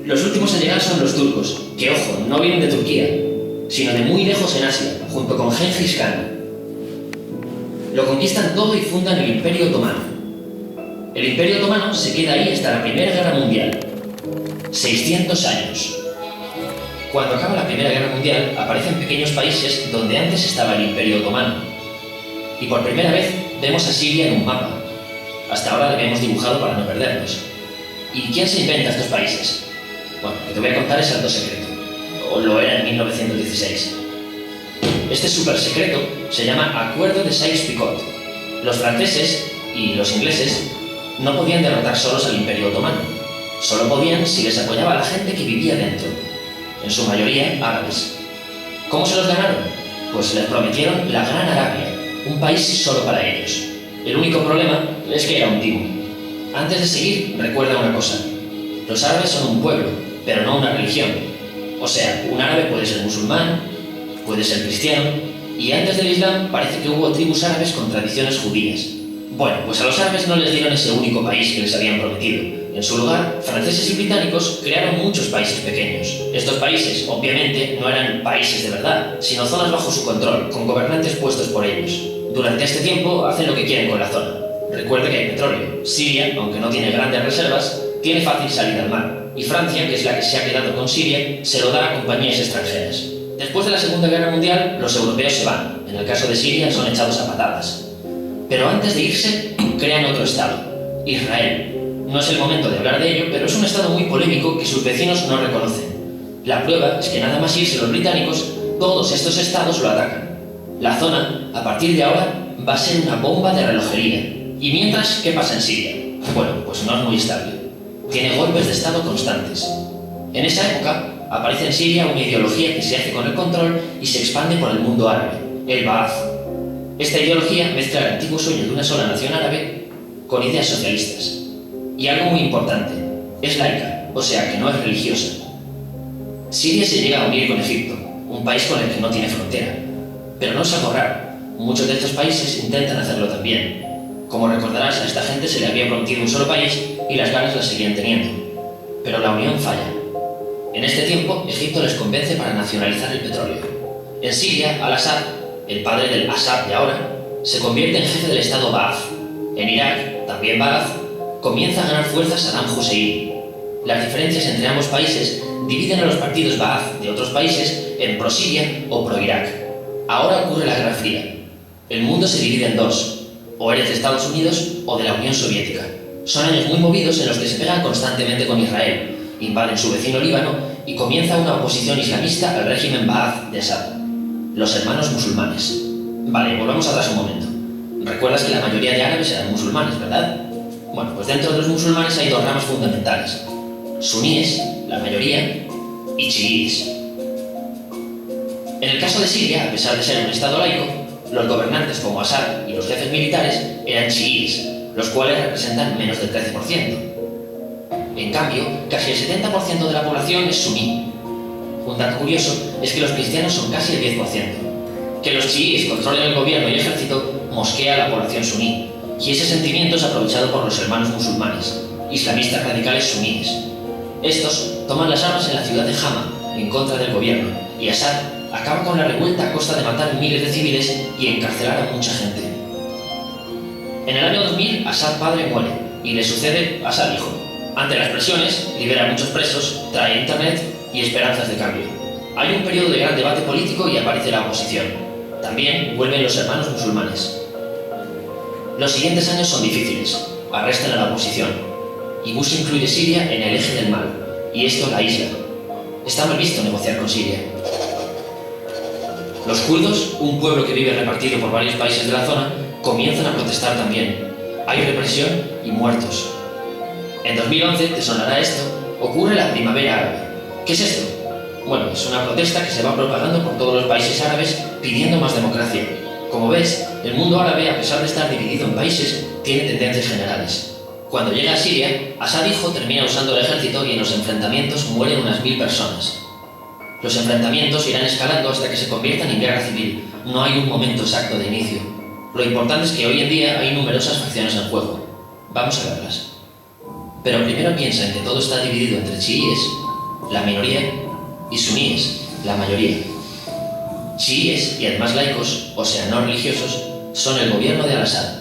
Los últimos en llegar son los turcos, que ojo, no vienen de Turquía, sino de muy lejos en Asia, junto con Gengis Khan. Lo conquistan todo y fundan el Imperio Otomano. El Imperio Otomano se queda ahí hasta la Primera Guerra Mundial. 600 años. Cuando acaba la Primera Guerra Mundial, aparecen pequeños países donde antes estaba el Imperio Otomano. Y por primera vez vemos a Siria en un mapa. Hasta ahora lo habíamos dibujado para no perdernos. ¿Y quién se inventa estos países? Bueno, lo que te voy a contar es algo secreto. O lo era en 1916. Este súper secreto se llama Acuerdo de Sykes-Picot. Los franceses y los ingleses no podían derrotar solos al Imperio Otomano. Solo podían si les apoyaba la gente que vivía dentro. En su mayoría árabes. ¿Cómo se los ganaron? Pues les prometieron la Gran Arabia, un país solo para ellos. El único problema es que era un timo. Antes de seguir, recuerda una cosa. Los árabes son un pueblo, pero no una religión. O sea, un árabe puede ser musulmán, puede ser cristiano, y antes del Islam parece que hubo tribus árabes con tradiciones judías. Bueno, pues a los árabes no les dieron ese único país que les habían prometido. En su lugar, franceses y británicos crearon muchos países pequeños. Estos países, obviamente, no eran países de verdad, sino zonas bajo su control, con gobernantes puestos por ellos. Durante este tiempo hacen lo que quieren con la zona. Recuerda que hay petróleo. Siria, aunque no tiene grandes reservas, tiene fácil salida al mar. Y Francia, que es la que se ha quedado con Siria, se lo da a compañías extranjeras. Después de la Segunda Guerra Mundial, los europeos se van. En el caso de Siria, son echados a patadas. Pero antes de irse, crean otro estado, Israel. No es el momento de hablar de ello, pero es un estado muy polémico que sus vecinos no reconocen. La prueba es que nada más irse los británicos, todos estos estados lo atacan. La zona, a partir de ahora, va a ser una bomba de relojería. Y mientras, ¿qué pasa en Siria? Bueno, pues no es muy estable. Tiene golpes de estado constantes. En esa época, aparece en Siria una ideología que se hace con el control y se expande por el mundo árabe, el Ba'ath. Esta ideología mezcla el antiguo sueño de una sola nación árabe con ideas socialistas. Y algo muy importante, es laica, o sea que no es religiosa. Siria se llega a unir con Egipto, un país con el que no tiene frontera. Pero no es algo raro, muchos de estos países intentan hacerlo también. Como recordarás, a esta gente se le había prometido un solo país y las ganas las seguían teniendo. Pero la unión falla. En este tiempo, Egipto les convence para nacionalizar el petróleo. En Siria, Al-Assad, el padre del Assad de ahora, se convierte en jefe del estado Ba'ath. En Irak, también Ba'ath, comienza a ganar fuerza Saddam Hussein. Las diferencias entre ambos países dividen a los partidos Ba'ath de otros países en pro-Siria o pro-Irak. Ahora ocurre la Guerra Fría. El mundo se divide en dos, o eres de Estados Unidos o de la Unión Soviética. Son años muy movidos en los que se pegan constantemente con Israel, invaden su vecino Líbano y comienza una oposición islamista al régimen Ba'ath de Assad. Los hermanos musulmanes. Vale, volvamos atrás un momento. Recuerdas que la mayoría de árabes eran musulmanes, ¿verdad? Bueno, pues dentro de los musulmanes hay dos ramas fundamentales. Suníes, la mayoría, y chiíes. En el caso de Siria, a pesar de ser un estado laico, los gobernantes como Assad y los jefes militares eran chiíes, los cuales representan menos del 13%. En cambio, casi el 70% de la población es suní. Un dato curioso es que los cristianos son casi el 10%. Que los chiíes controlen el gobierno y el ejército mosquea a la población suní, y ese sentimiento es aprovechado por los hermanos musulmanes, islamistas radicales suníes. Estos toman las armas en la ciudad de Hama, en contra del gobierno, y Assad acaba con la revuelta a costa de matar miles de civiles y encarcelar a mucha gente. En el año 2000, Assad padre muere, y le sucede Assad hijo. Ante las presiones, libera a muchos presos, trae internet y esperanzas de cambio. Hay un periodo de gran debate político y aparece la oposición. También vuelven los hermanos musulmanes. Los siguientes años son difíciles, arrestan a la oposición, y Bush incluye Siria en el eje del mal, y esto la aísla. Está mal visto negociar con Siria. Los kurdos, un pueblo que vive repartido por varios países de la zona, comienzan a protestar también. Hay represión y muertos. En 2011, te sonará esto, ocurre la Primavera Árabe. ¿Qué es esto? Bueno, es una protesta que se va propagando por todos los países árabes pidiendo más democracia. Como ves, el mundo árabe, a pesar de estar dividido en países, tiene tendencias generales. Cuando llega a Siria, Assad hijo termina usando el ejército y en los enfrentamientos mueren unas 1000 personas. Los enfrentamientos irán escalando hasta que se conviertan en guerra civil. No hay un momento exacto de inicio. Lo importante es que hoy en día hay numerosas facciones en juego. Vamos a verlas. Pero primero piensa en que todo está dividido entre chiíes la minoría, y suníes, la mayoría. Chiíes y además laicos, o sea, no religiosos, son el gobierno de Al-Assad.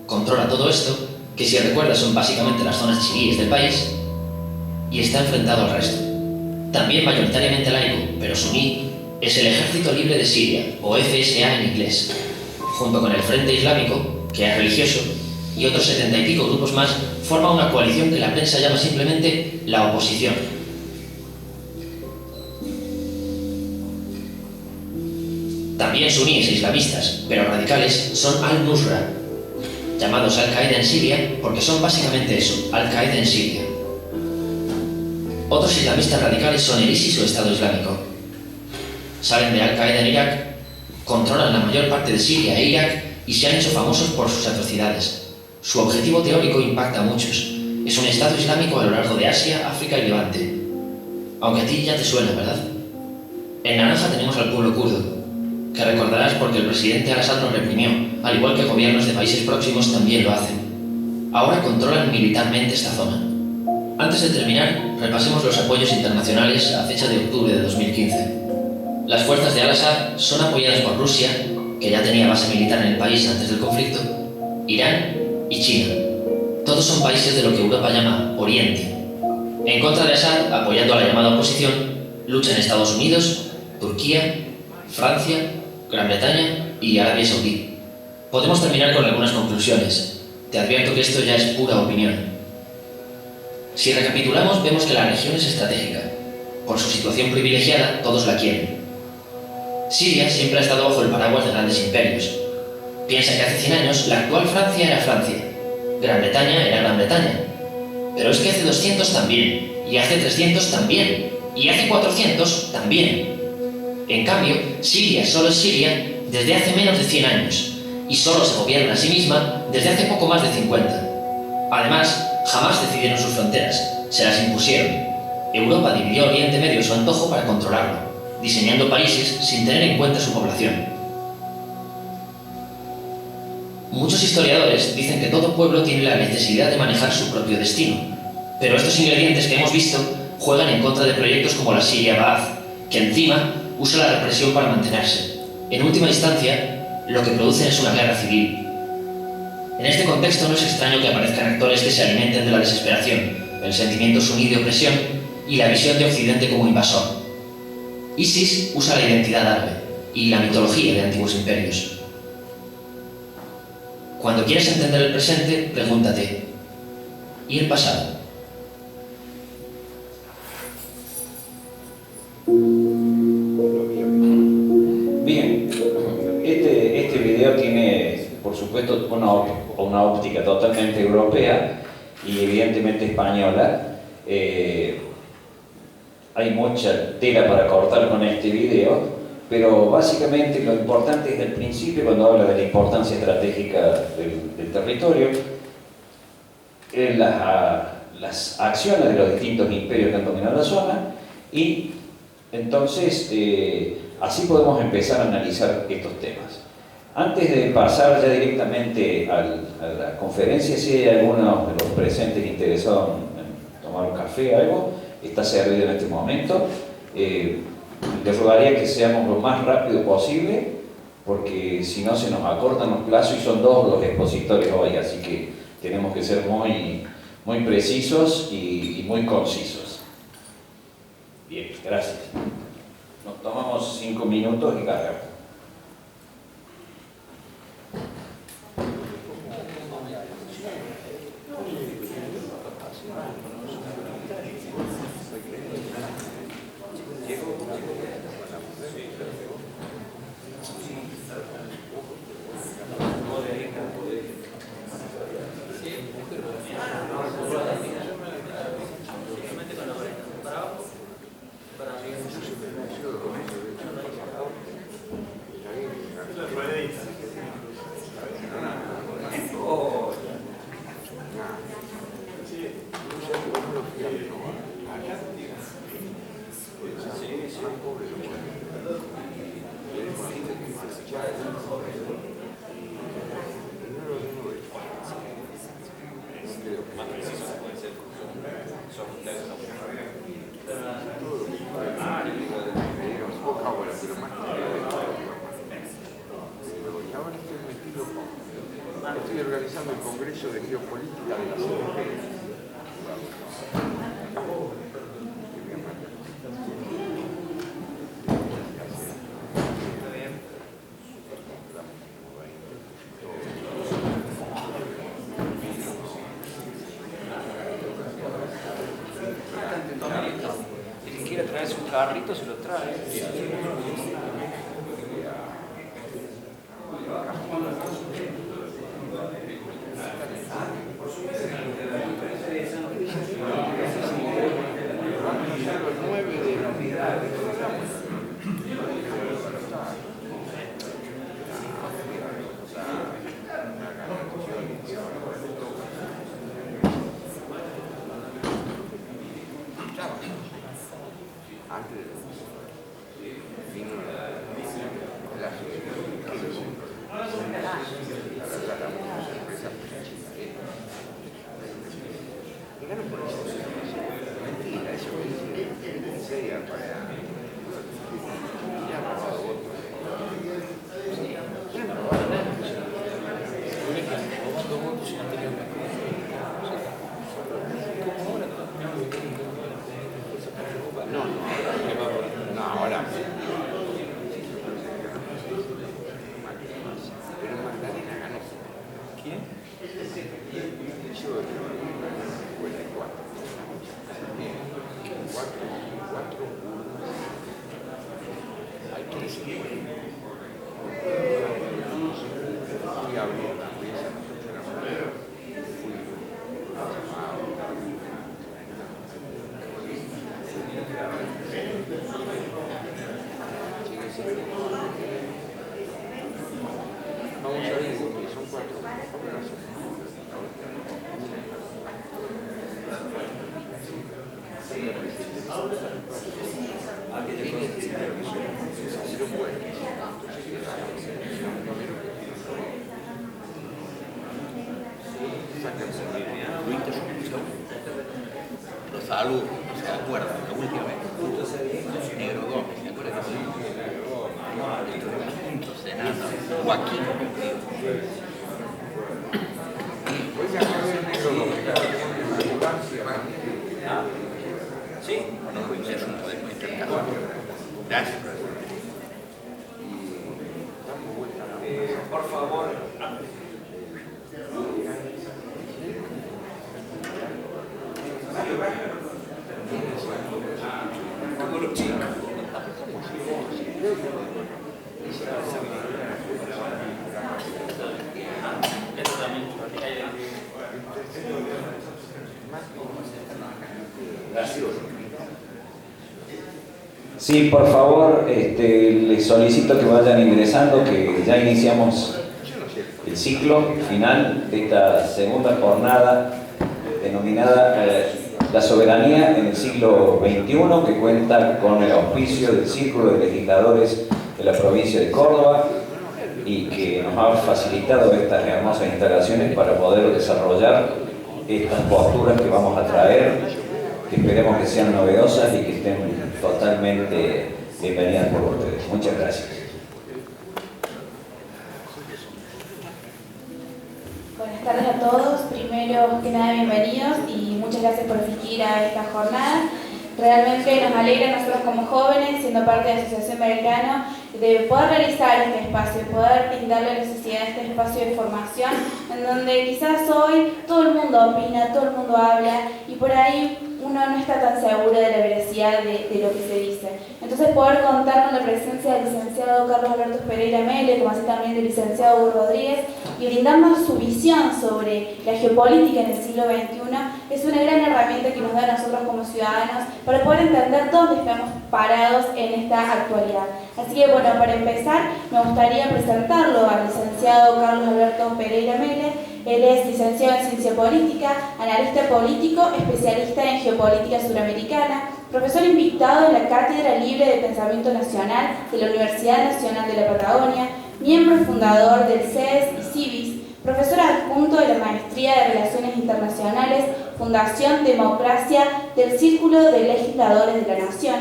Controla todo esto, que si recuerdas son básicamente las zonas chiíes del país, y está enfrentado al resto. También mayoritariamente laico, pero suní, es el Ejército Libre de Siria, o FSA en inglés, junto con el Frente Islámico, que es religioso, y otros 70 y pico grupos más, forman una coalición que la prensa llama simplemente la oposición. También suníes e islamistas, pero radicales, son Al-Nusra, llamados Al-Qaeda en Siria porque son básicamente eso, Al-Qaeda en Siria. Otros islamistas radicales son el ISIS o Estado Islámico. Salen de Al-Qaeda en Irak, controlan la mayor parte de Siria e Irak y se han hecho famosos por sus atrocidades. Su objetivo teórico impacta a muchos. Es un Estado Islámico a lo largo de Asia, África y Levante. Aunque a ti ya te suena, ¿verdad? En naranja tenemos al pueblo kurdo, que recordarás porque el presidente Al-Assad lo reprimió, al igual que gobiernos de países próximos también lo hacen. Ahora controlan militarmente esta zona. Antes de terminar, repasemos los apoyos internacionales a fecha de octubre de 2015. Las fuerzas de Al-Assad son apoyadas por Rusia, que ya tenía base militar en el país antes del conflicto, Irán y China. Todos son países de lo que Europa llama Oriente. En contra de Assad, apoyando a la llamada oposición, luchan Estados Unidos, Turquía, Francia, Gran Bretaña y Arabia Saudí. Podemos terminar con algunas conclusiones. Te advierto que esto ya es pura opinión. Si recapitulamos, vemos que la región es estratégica. Por su situación privilegiada, todos la quieren. Siria siempre ha estado bajo el paraguas de grandes imperios. Piensa que hace 100 años la actual Francia era Francia, Gran Bretaña era Gran Bretaña. Pero es que hace 200 también, y hace 300 también, y hace 400 también. En cambio, Siria solo es Siria desde hace menos de 100 años, y solo se gobierna a sí misma desde hace poco más de 50. Además, jamás decidieron sus fronteras, se las impusieron. Europa dividió Oriente Medio a su antojo para controlarlo, diseñando países sin tener en cuenta su población. Muchos historiadores dicen que todo pueblo tiene la necesidad de manejar su propio destino, pero estos ingredientes que hemos visto juegan en contra de proyectos como la Siria Ba'ath, que encima usa la represión para mantenerse. En última instancia, lo que producen es una guerra civil. En este contexto no es extraño que aparezcan actores que se alimenten de la desesperación, el sentimiento suní de opresión y la visión de Occidente como invasor. ISIS usa la identidad árabe y la mitología de antiguos imperios. Cuando quieres entender el presente, pregúntate, ¿y el pasado? Bien, este video tiene, por supuesto, una óptica totalmente europea y evidentemente española. Hay mucha tela para cortar con este video, pero básicamente lo importante es el principio, cuando habla de la importancia estratégica del territorio, las acciones de los distintos imperios que han dominado la zona, y entonces así podemos empezar a analizar estos temas. Antes de pasar ya directamente a la conferencia, si hay alguno de los presentes interesados en tomar un café o algo, está servido en este momento. Les rogaría que seamos lo más rápido posible, porque si no se nos acortan los plazos y son dos los expositores hoy, así que tenemos que ser muy precisos y muy concisos. Bien, gracias. Nos tomamos 5 minutos y cargamos. estoy organizando el Congreso de Geopolítica de la CNP. Si quiere traerse un carrito, se lo trae. Salud, ¿se acuerdan? La última vez. Negro Gómez, ¿se acuerdan? Juntos cenando. Joaquín. Sí, bueno, eso no podemos intercambiar. Gracias. Por favor. Como los chicos. Sí, por favor, les solicito que vayan ingresando, que ya iniciamos el ciclo final de esta segunda jornada denominada La soberanía en el siglo XXI, que cuenta con el auspicio del Círculo de Legisladores de la provincia de Córdoba y que nos ha facilitado estas hermosas instalaciones para poder desarrollar estas posturas que vamos a traer, que esperemos que sean novedosas y que estén totalmente bienvenidas por ustedes. Muchas gracias. Buenas tardes a todos. Primero que nada, bienvenidos y muchas gracias por asistir a esta jornada. Realmente nos alegra a nosotros como jóvenes, siendo parte de la Asociación Belgrano, de poder realizar este espacio, de poder brindarle la necesidad de este espacio de formación, en donde quizás hoy todo el mundo opina, todo el mundo habla y por ahí uno no está tan seguro de la veracidad de lo que se dice. Entonces poder contar con la presencia del licenciado Carlos Alberto Pereira Mele, como así también del licenciado Hugo Rodríguez, y brindarnos su visión sobre la geopolítica en el siglo XXI es una gran herramienta que nos da a nosotros como ciudadanos para poder entender dónde estamos parados en esta actualidad. Así que bueno, para empezar me gustaría presentarlo al licenciado Carlos Alberto Pereira Mele. Él es licenciado en Ciencia Política, analista político, especialista en geopolítica suramericana, profesor invitado en la Cátedra Libre de Pensamiento Nacional de la Universidad Nacional de la Patagonia, miembro fundador del CES y CIVIS, profesor adjunto de la Maestría de Relaciones Internacionales, Fundación Democracia del Círculo de Legisladores de la Nación,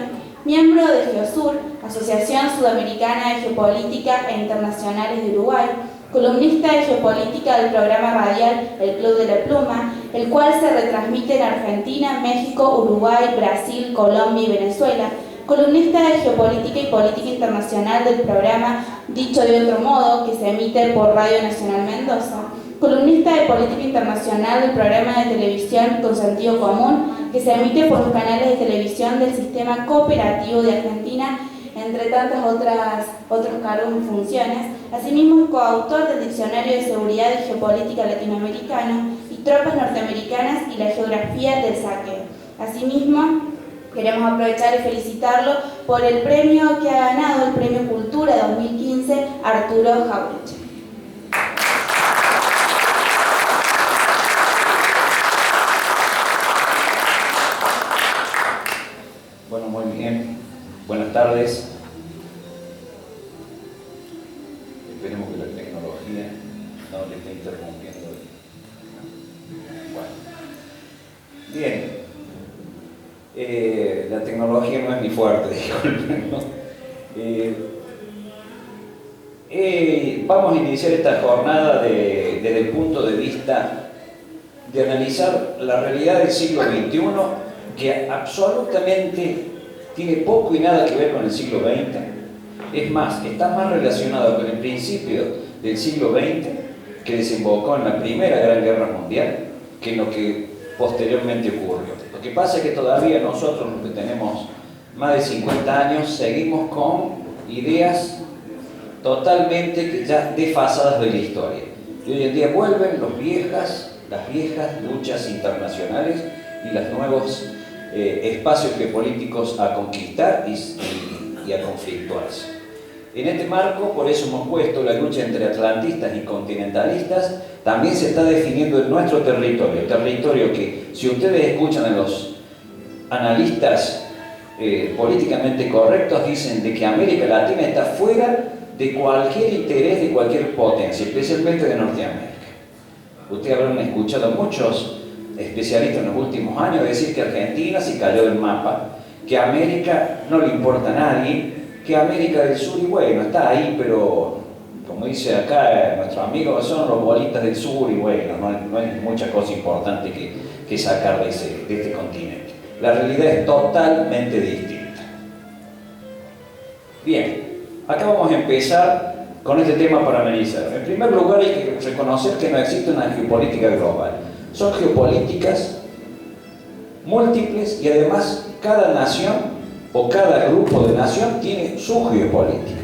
miembro de Geosur, Asociación Sudamericana de Geopolítica e Internacionales de Uruguay, columnista de geopolítica del programa radial El Club de la Pluma, el cual se retransmite en Argentina, México, Uruguay, Brasil, Colombia y Venezuela, columnista de geopolítica y política internacional del programa Dicho de Otro Modo, que se emite por Radio Nacional Mendoza, columnista de política internacional del programa de televisión Con Sentido Común, que se emite por los canales de televisión del Sistema Cooperativo de Argentina, entre tantas otros cargos y funciones. Asimismo, es coautor del Diccionario de Seguridad y Geopolítica Latinoamericano y Tropas Norteamericanas y la Geografía del Saqueo. Asimismo, queremos aprovechar y felicitarlo por el premio que ha ganado, el Premio Cultura 2015, Arturo Jauretche. Bueno, muy bien. Buenas tardes. Esperemos que la tecnología no le esté interrumpiendo. Bueno. Bien. La tecnología no es mi fuerte, disculpen, ¿no? Vamos a iniciar esta jornada desde el punto de vista de analizar la realidad del siglo XXI, que absolutamente tiene poco y nada que ver con el siglo XX. Es más, está más relacionado con el principio del siglo XX, que desembocó en la Primera Gran Guerra Mundial, que en lo que posteriormente ocurrió. Lo que pasa es que todavía nosotros, los que tenemos más de 50 años, seguimos con ideas totalmente ya desfasadas de la historia. Y hoy en día vuelven las viejas luchas internacionales y los nuevos espacios geopolíticos a conquistar y a conflictuarse. En este marco, por eso hemos puesto la lucha entre atlantistas y continentalistas, también se está definiendo en nuestro territorio que, si ustedes escuchan a los analistas políticamente correctos, dicen de que América Latina está fuera de cualquier interés de cualquier potencia, especialmente de Norteamérica. Ustedes habrán escuchado muchos especialistas en los últimos años decir que Argentina se cayó del mapa, que a América no le importa a nadie, que América del Sur, y bueno, está ahí, pero como dice acá nuestro amigo, son los bolitas del sur, y bueno, no hay mucha cosa importante que sacar de este continente. La realidad es totalmente distinta. Bien, acá vamos a empezar con este tema para analizar. En primer lugar, hay que reconocer que no existe una geopolítica global. Son geopolíticas múltiples y además cada nación o cada grupo de nación tiene su geopolítica.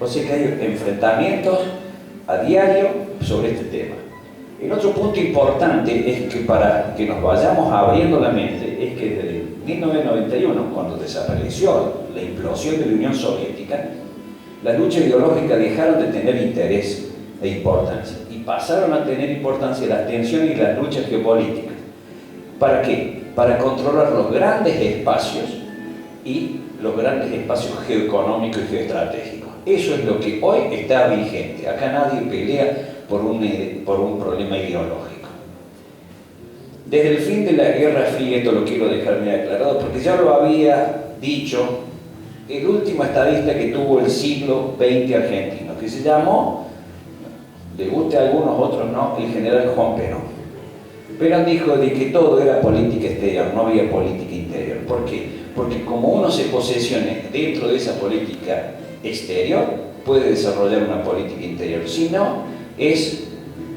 O sea que hay enfrentamientos a diario sobre este tema. El otro punto importante es que para que nos vayamos abriendo la mente es que desde 1991, cuando desapareció la implosión de la Unión Soviética, las luchas ideológicas dejaron de tener interés e importancia y pasaron a tener importancia las tensiones y las luchas geopolíticas. ¿Para qué? Para controlar los grandes espacios y los grandes espacios geoeconómicos y geoestratégicos. Eso es lo que hoy está vigente. Acá nadie pelea por un problema ideológico. Desde el fin de la Guerra Fría, esto lo quiero dejar bien aclarado, porque ya lo había dicho el último estadista que tuvo el siglo XX argentino, que se llamó, le guste a algunos, otros no, el general Juan Perón. Perón dijo de que todo era política exterior, no había política interior. ¿Por qué? Porque como uno se posesione dentro de esa política exterior, puede desarrollar una política interior. Si no, es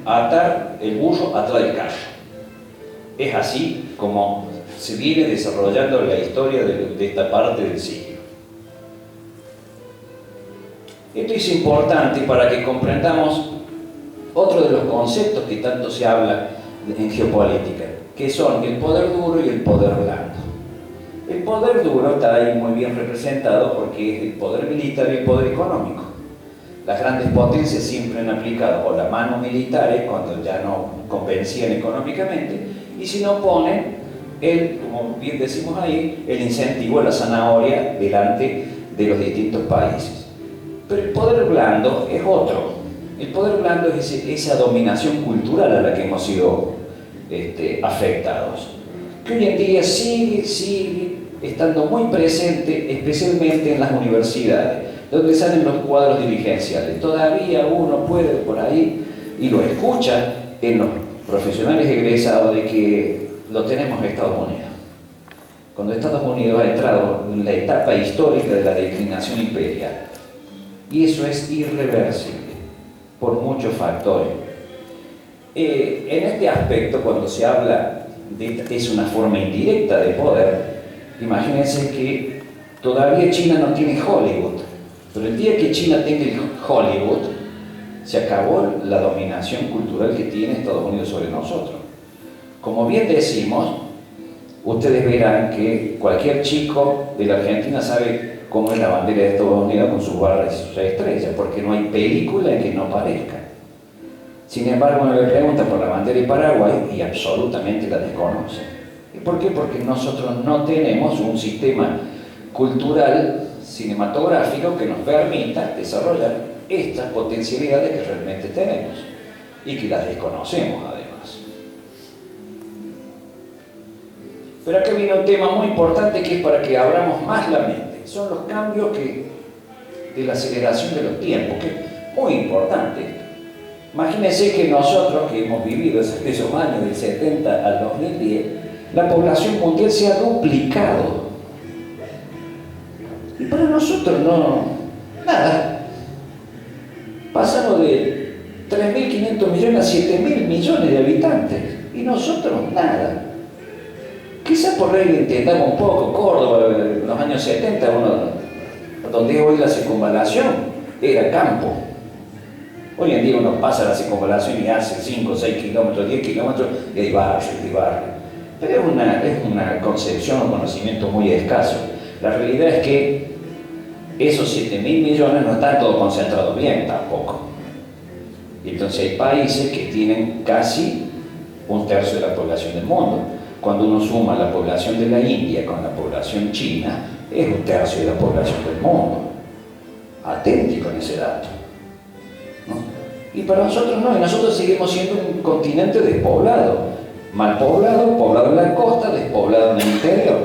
atar el burro atrás del carro. Es así como se viene desarrollando la historia de esta parte del siglo. Esto es importante para que comprendamos otro de los conceptos que tanto se habla en geopolítica, que son el poder duro y el poder blando. El poder duro está ahí muy bien representado porque es el poder militar y el poder económico. Las grandes potencias siempre han aplicado o la mano militar cuando ya no convencían económicamente, y si no ponen, como bien decimos ahí, el incentivo, la zanahoria delante de los distintos países. Pero el poder blando es otro. El poder blando es esa dominación cultural a la que hemos sido afectados, que hoy en día sigue estando muy presente, especialmente en las universidades. donde salen los cuadros dirigenciales. Todavía uno puede por ahí, y lo escucha en los profesionales egresados, de que lo tenemos en Estados Unidos. Cuando Estados Unidos ha entrado en la etapa histórica de la declinación imperial. Y eso es irreversible, por muchos factores. En este aspecto, cuando se habla de es una forma indirecta de poder, imagínense que todavía China no tiene Hollywood, pero el día que China tenga el Hollywood, se acabó la dominación cultural que tiene Estados Unidos sobre nosotros. Como bien decimos, ustedes verán que cualquier chico de la Argentina sabe cómo es la bandera de Estados Unidos con sus barras y sus estrellas, porque no hay película en que no aparezca. Sin embargo, uno le pregunta por la bandera de Paraguay y absolutamente la desconoce. ¿Y por qué? Porque nosotros no tenemos un sistema cultural cinematográfico que nos permita desarrollar estas potencialidades que realmente tenemos y que las desconocemos además. Pero acá viene un tema muy importante que es para que abramos más la mente. Son los cambios de la aceleración de los tiempos, que es muy importante. Imagínense que nosotros, que hemos vivido esos años del 70 al 2010, la población mundial se ha duplicado. Y para nosotros nada. Pasamos de 3.500 millones a 7.000 millones de habitantes. Y nosotros nada. Quizás por ahí entendamos un poco. Córdoba, en los años 70, donde hoy la circunvalación era campo. Hoy en día uno pasa la circunvalación y hace 5, 6 kilómetros, 10 kilómetros y hay barrio y barrio. Pero es una concepción o conocimiento muy escaso. La realidad es que esos 7.000 millones no están todos concentrados bien tampoco. Y entonces hay países que tienen casi un tercio de la población del mundo. Cuando uno suma la población de la India con la población china, es un tercio de la población del mundo. Atenti con ese dato, ¿no? Y para nosotros no, y nosotros seguimos siendo un continente despoblado, mal poblado, poblado en la costa, despoblado en el interior,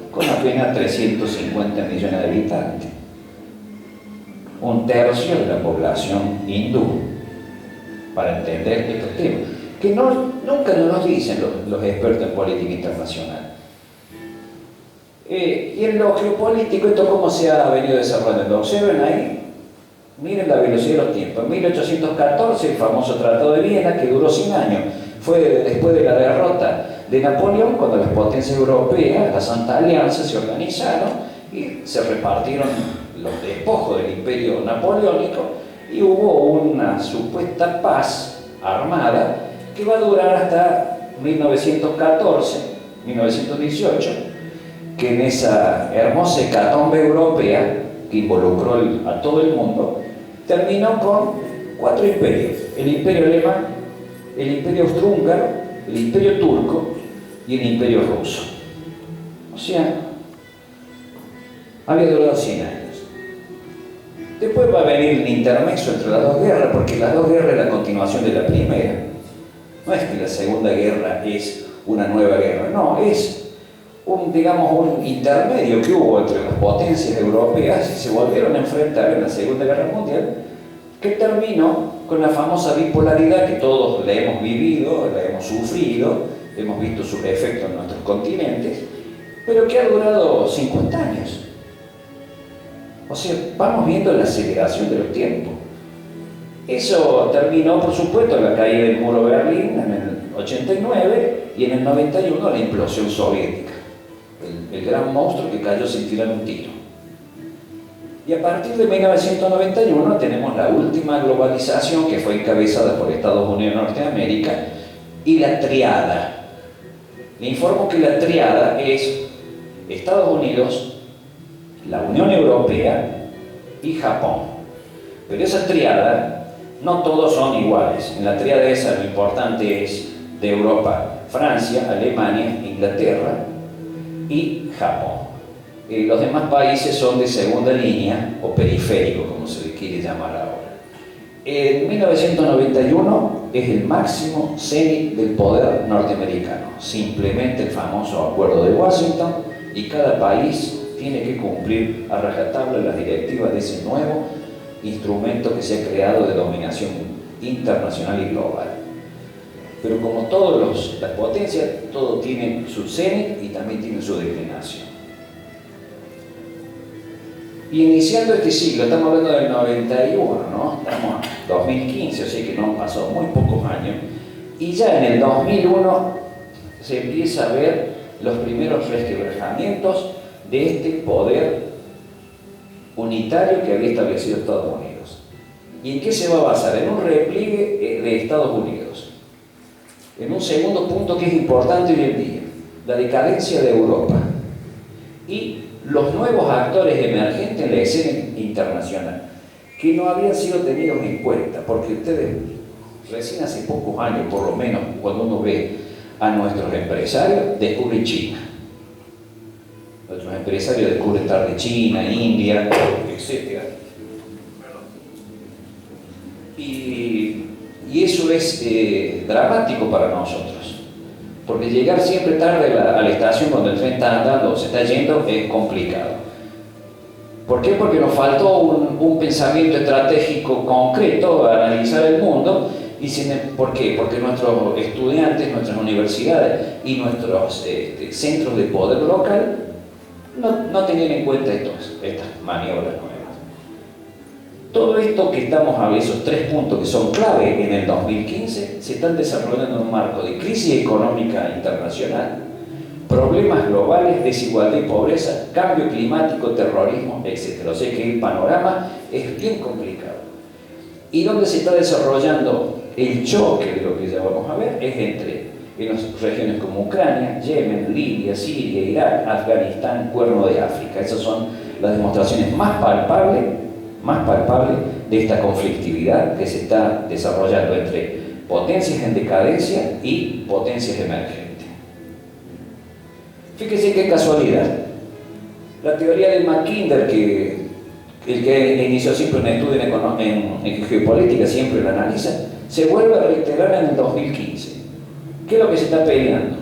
con apenas 350 millones de habitantes. Un tercio de la población hindú, para entender estos temas, que nunca nos dicen los expertos en política internacional. Y en lo geopolítico, ¿esto cómo se ha venido desarrollando? Observen ahí, miren la velocidad de los tiempos. En 1814, el famoso Tratado de Viena, que duró 100 años, fue después de la derrota de Napoleón, cuando las potencias europeas, la Santa Alianza, se organizaron y se repartieron los despojos del imperio napoleónico, y hubo una supuesta paz armada que va a durar hasta 1914, 1918, que en esa hermosa hecatombe europea que involucró a todo el mundo, terminó con 4 imperios: el imperio alemán, el imperio austrohúngaro, el imperio turco y el imperio ruso. O sea, había durado 100 años. Después va a venir el intermezzo entre las dos guerras, porque las dos guerras es la continuación de la primera. No es que la Segunda Guerra es una nueva guerra, no, es un intermedio que hubo entre las potencias europeas y se volvieron a enfrentar en la Segunda Guerra Mundial, que terminó con la famosa bipolaridad que todos la hemos vivido, la hemos sufrido, hemos visto sus efectos en nuestros continentes, pero que ha durado 50 años. O sea, vamos viendo la aceleración de los tiempos. Eso terminó, por supuesto, la caída del muro de Berlín en el 89 y en el 91 la implosión soviética. El gran monstruo que cayó sin tirar un tiro. Y a partir de 1991 tenemos la última globalización, que fue encabezada por Estados Unidos de Norteamérica, y la triada. Le informo que la triada es Estados Unidos, la Unión Europea y Japón. Pero esa triada, no todos son iguales. En la triada esa lo importante es de Europa: Francia, Alemania, Inglaterra y Japón. Los demás países son de segunda línea o periférico, como se le quiere llamar ahora. En 1991 es el máximo cenit del poder norteamericano. Se implementa el famoso Acuerdo de Washington y cada país tiene que cumplir a rajatabla las directivas de ese nuevo instrumento que se ha creado de dominación internacional y global. Pero como todas las potencias, todo tiene su cenit y también tiene su declinación. Y iniciando este siglo, estamos hablando del 91, ¿no? Estamos en 2015, o sea que no han pasado muy pocos años, y ya en el 2001 se empieza a ver los primeros resquebrajamientos de este poder unitario que había establecido Estados Unidos. ¿Y en qué se va a basar? En un repliegue de Estados Unidos. En un segundo punto que es importante hoy en día, la decadencia de Europa y los nuevos actores emergentes en la escena internacional, que no habían sido tenidos en cuenta, porque ustedes, recién hace pocos años, por lo menos, cuando uno ve a nuestros empresarios, descubren China. Nuestros empresarios descubren tarde China, India, etc. Y eso es dramático para nosotros, porque llegar siempre tarde a la estación cuando el tren está andando o se está yendo es complicado. ¿Por qué? Porque nos faltó un pensamiento estratégico concreto a analizar el mundo. ¿Por qué? Porque nuestros estudiantes, nuestras universidades y nuestros centros de poder local no tenían en cuenta estas maniobras nuevas. Todo esto que estamos hablando, esos 3 puntos que son clave en el 2015, se están desarrollando en un marco de crisis económica internacional, problemas globales, desigualdad y pobreza, cambio climático, terrorismo, etc. O sea que el panorama es bien complicado. ¿Y dónde se está desarrollando el choque de lo que ya vamos a ver? Es en las regiones como Ucrania, Yemen, Libia, Siria, Irak, Afganistán, Cuerno de África. Esas son las demostraciones más palpables de esta conflictividad que se está desarrollando entre potencias en decadencia y potencias emergentes. Fíjense qué casualidad. La teoría de Mackinder, el que inició siempre un estudio en geopolítica, siempre lo analiza, se vuelve a reiterar en el 2015. ¿Qué es lo que se está peleando?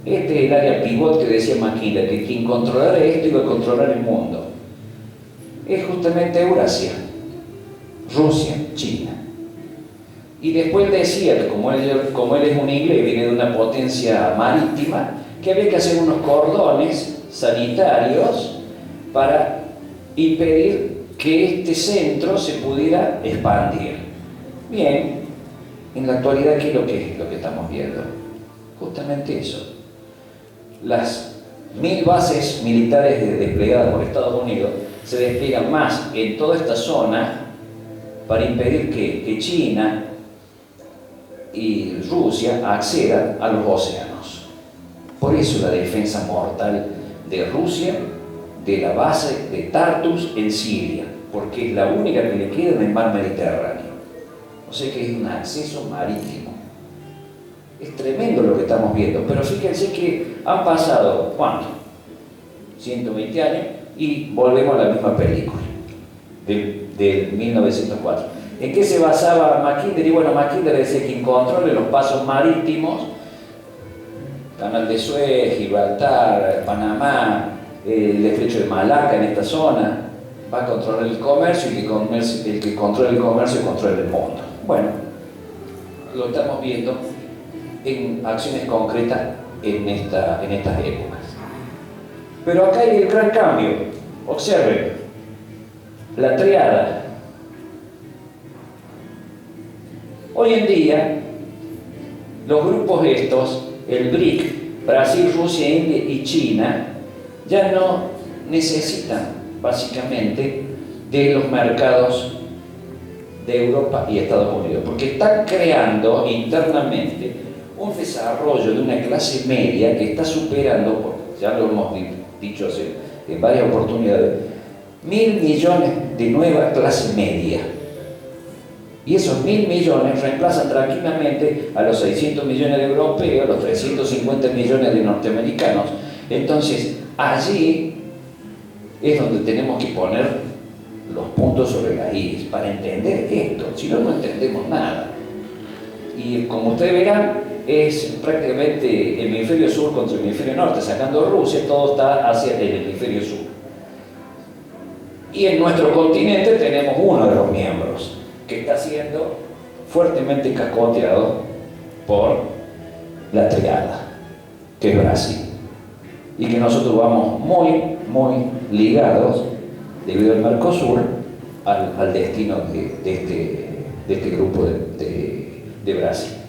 Este es el área pivot que decía Mackinder, que quien controlara esto iba a controlar el mundo. Es justamente Eurasia, Rusia, China. Y después decía que como él es un inglés, viene de una potencia marítima, que había que hacer unos cordones sanitarios para impedir que este centro se pudiera expandir. Bien, en la actualidad, ¿qué es lo que estamos viendo? Justamente eso. Las 1000 bases militares desplegadas por Estados Unidos se despliegan más en toda esta zona para impedir que China y Rusia accedan a los océanos. Por eso la defensa mortal de Rusia de la base de Tartus en Siria, porque es la única que le queda en el mar Mediterráneo. O sea que es un acceso marítimo. Es tremendo lo que estamos viendo, pero fíjense que han pasado, ¿cuánto? 120 años y volvemos a la misma película del 1904. ¿En qué se basaba Mackinder? Y bueno, Mackinder decía que controle los pasos marítimos, Canal de Suez, Gibraltar, Panamá, el estrecho de Malaca en esta zona, va a controlar el comercio y el que controla el comercio controla el mundo. Bueno, lo estamos viendo en acciones concretas en estas épocas. Pero acá hay el gran cambio. Observen, la triada. Hoy en día, los grupos estos, el BRIC, Brasil, Rusia, India y China, ya no necesitan básicamente de los mercados de Europa y Estados Unidos, porque están creando internamente un desarrollo de una clase media que está superando, ya lo hemos dicho en varias oportunidades, 1.000 millones de nueva clase media. Y esos 1.000 millones reemplazan tranquilamente a los 600 millones de europeos, los 350 millones de norteamericanos. Entonces, allí es donde tenemos que poner los puntos sobre las i's para entender esto, si no, no entendemos nada. Y como ustedes verán, es prácticamente el hemisferio sur contra el hemisferio norte, sacando Rusia, todo está hacia el hemisferio sur. Y en nuestro continente tenemos uno de los miembros que está siendo fuertemente cascoteado por la triada, que es Brasil. Y que nosotros vamos muy ligados, debido al Mercosur, al destino de este grupo de Brasil.